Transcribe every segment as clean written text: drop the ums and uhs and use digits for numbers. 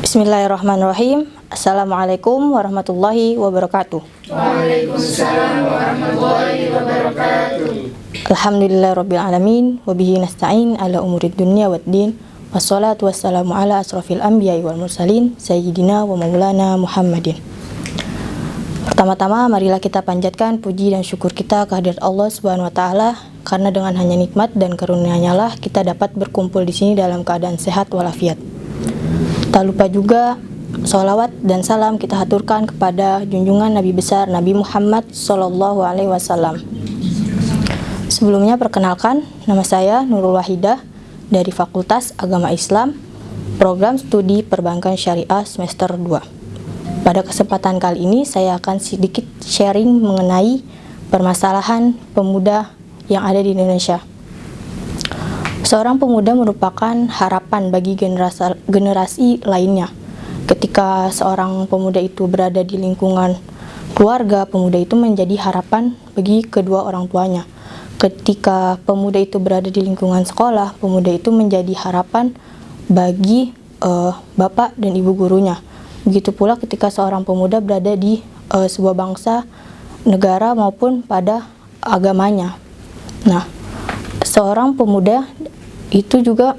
Bismillahirrahmanirrahim. Assalamualaikum warahmatullahi wabarakatuh. Waalaikumsalam warahmatullahi wabarakatuh. Alhamdulillahirabbil alamin wa bihi nasta'in ala umurid dunya waddin. Wassalatu wassalamu ala asrofil anbiya'i wal mursalin sayyidina wa maulana Muhammadin. Pertama-tama marilah kita panjatkan puji dan syukur kita kehadirat Allah Subhanahu wa taala, karena dengan hanya nikmat dan karunia-Nya lah kita dapat berkumpul di sini dalam keadaan sehat walafiat. Tak lupa juga sholawat dan salam kita haturkan kepada junjungan Nabi besar Nabi Muhammad SAW. Sebelumnya perkenalkan, nama saya Nurul Wahidah dari Fakultas Agama Islam, Program Studi Perbankan Syariah semester 2. Pada kesempatan kali ini saya akan sedikit sharing mengenai permasalahan pemuda yang ada di Indonesia. Seorang pemuda merupakan harapan bagi generasi lainnya. Ketika seorang pemuda itu berada di lingkungan keluarga, pemuda itu menjadi harapan bagi kedua orang tuanya. Ketika pemuda itu berada di lingkungan sekolah, pemuda itu menjadi harapan bagi bapak dan ibu gurunya. Begitu pula ketika seorang pemuda berada di sebuah bangsa, negara maupun pada agamanya. Nah, seorang pemuda itu juga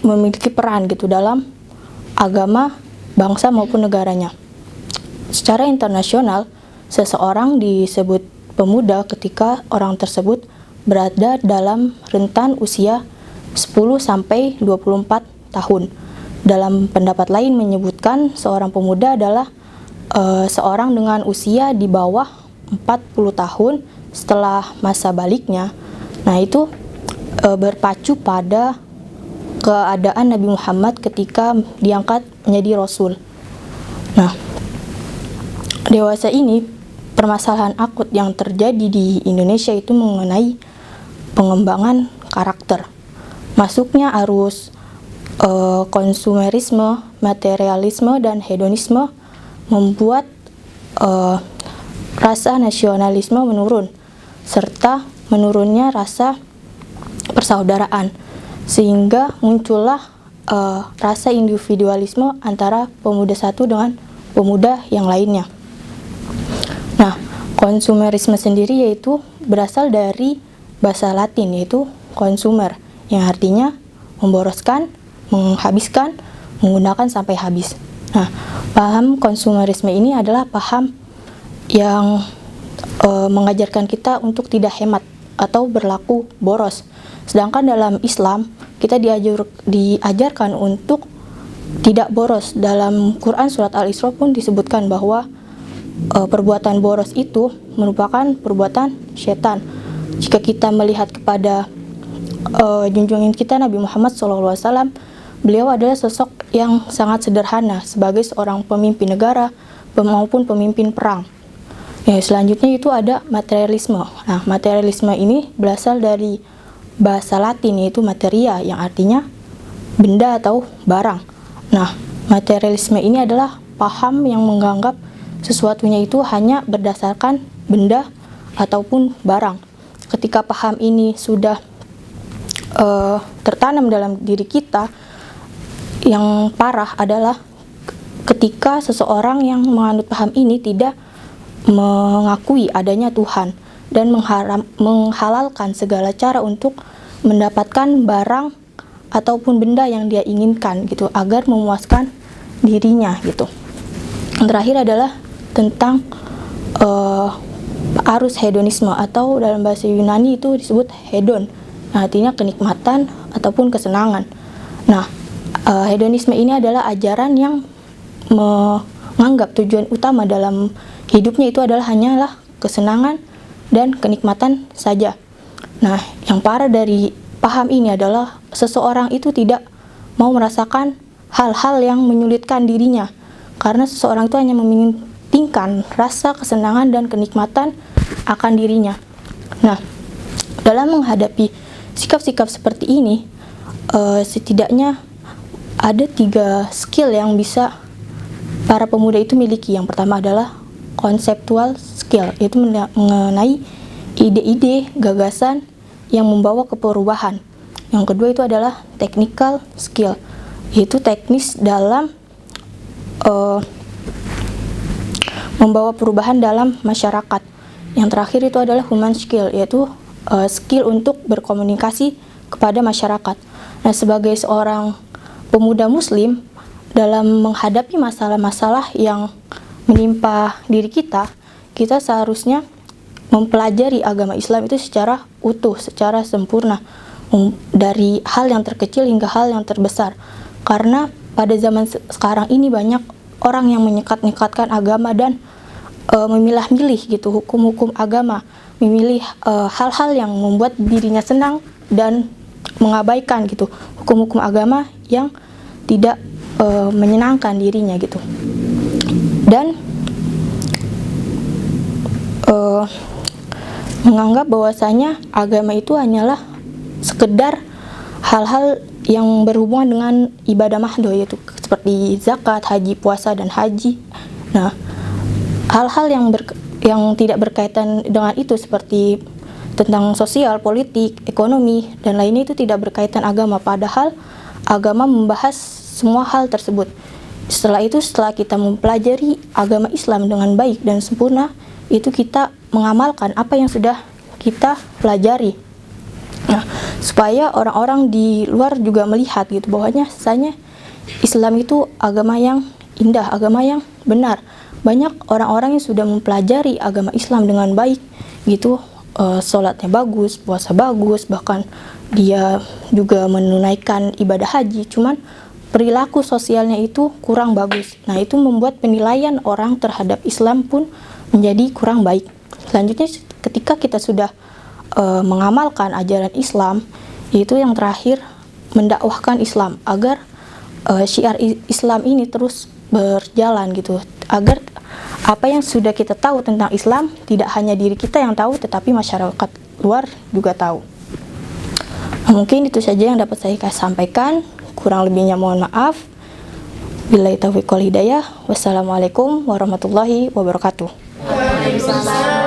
memiliki peran gitu dalam agama, bangsa maupun negaranya. Secara internasional, seseorang disebut pemuda ketika orang tersebut berada dalam rentan usia 10 sampai 24 tahun. Dalam pendapat lain menyebutkan seorang pemuda adalah seorang dengan usia di bawah 40 tahun setelah masa baliknya. Nah, itu berpacu pada keadaan Nabi Muhammad ketika diangkat menjadi Rasul. Nah, dewasa ini permasalahan akut yang terjadi di Indonesia itu mengenai pengembangan karakter. Masuknya arus konsumerisme, materialisme, dan hedonisme membuat rasa nasionalisme menurun, serta menurunnya rasa persaudaraan, sehingga muncullah rasa individualisme antara pemuda satu dengan pemuda yang lainnya. Nah, konsumerisme sendiri yaitu berasal dari bahasa Latin, yaitu consumer, yang artinya memboroskan, menghabiskan, menggunakan sampai habis. Nah, paham konsumerisme ini adalah paham yang mengajarkan kita untuk tidak hemat atau berlaku boros. Sedangkan dalam Islam kita diajarkan untuk tidak boros. Dalam Quran surat Al-Isra pun disebutkan bahwa perbuatan boros itu merupakan perbuatan setan. Jika kita melihat kepada junjungan kita Nabi Muhammad SAW, beliau adalah sosok yang sangat sederhana sebagai seorang pemimpin negara maupun pemimpin perang. Ya, selanjutnya itu ada materialisme. Nah, materialisme ini berasal dari bahasa Latin, yaitu materia, yang artinya benda atau barang. Nah, materialisme ini adalah paham yang menganggap sesuatunya itu hanya berdasarkan benda ataupun barang. Ketika paham ini sudah tertanam dalam diri kita, yang parah adalah ketika seseorang yang menganut paham ini tidak mengakui adanya Tuhan dan menghalalkan segala cara untuk mendapatkan barang ataupun benda yang dia inginkan gitu, agar memuaskan dirinya gitu. Yang terakhir adalah tentang arus hedonisme, atau dalam bahasa Yunani itu disebut hedon. Nah, artinya kenikmatan ataupun kesenangan. Nah, hedonisme ini adalah ajaran yang menganggap tujuan utama dalam hidupnya itu adalah hanyalah kesenangan dan kenikmatan saja. Nah, yang parah dari paham ini adalah seseorang itu tidak mau merasakan hal-hal yang menyulitkan dirinya, karena seseorang itu hanya mementingkan rasa kesenangan dan kenikmatan akan dirinya. Nah, dalam menghadapi sikap-sikap seperti ini, setidaknya ada 3 skill yang bisa para pemuda itu miliki. Yang pertama adalah conceptual skill, yaitu mengenai ide-ide, gagasan yang membawa ke perubahan. Yang kedua itu adalah technical skill, yaitu teknis dalam membawa perubahan dalam masyarakat. Yang terakhir itu adalah human skill, yaitu skill untuk berkomunikasi kepada masyarakat. Nah, sebagai seorang pemuda muslim, dalam menghadapi masalah-masalah yang menimpa diri kita, kita seharusnya mempelajari agama Islam itu secara utuh, secara sempurna, dari hal yang terkecil hingga hal yang terbesar. Karena pada zaman sekarang ini banyak orang yang menyekat-nyekatkan agama dan memilah-milih gitu hukum-hukum agama, memilih hal-hal yang membuat dirinya senang dan mengabaikan gitu hukum-hukum agama yang tidak menyenangkan dirinya gitu. Dan menganggap bahwasanya agama itu hanyalah sekedar hal-hal yang berhubungan dengan ibadah mahdoh, yaitu seperti zakat, haji, puasa, dan haji. Nah, hal-hal yang tidak berkaitan dengan itu seperti tentang sosial, politik, ekonomi, dan lainnya itu tidak berkaitan agama, padahal agama membahas semua hal tersebut. Setelah itu, setelah kita mempelajari agama Islam dengan baik dan sempurna, itu kita mengamalkan apa yang sudah kita pelajari. Nah, supaya orang-orang di luar juga melihat gitu bahwanya sesanya Islam itu agama yang indah, agama yang benar. Banyak orang-orang yang sudah mempelajari agama Islam dengan baik gitu, sholatnya bagus, puasa bagus, bahkan dia juga menunaikan ibadah haji, cuman perilaku sosialnya itu kurang bagus. Nah, itu membuat penilaian orang terhadap Islam pun menjadi kurang baik. Selanjutnya, ketika kita sudah mengamalkan ajaran Islam, yaitu yang terakhir mendakwahkan Islam agar syiar Islam ini terus berjalan gitu, agar apa yang sudah kita tahu tentang Islam tidak hanya diri kita yang tahu, tetapi masyarakat luar juga tahu. Mungkin itu saja yang dapat saya sampaikan. Kurang lebihnya mohon maaf. Billahi taufiq wal hidayah. Wassalamualaikum warahmatullahi wabarakatuh. Waalaikumsalam.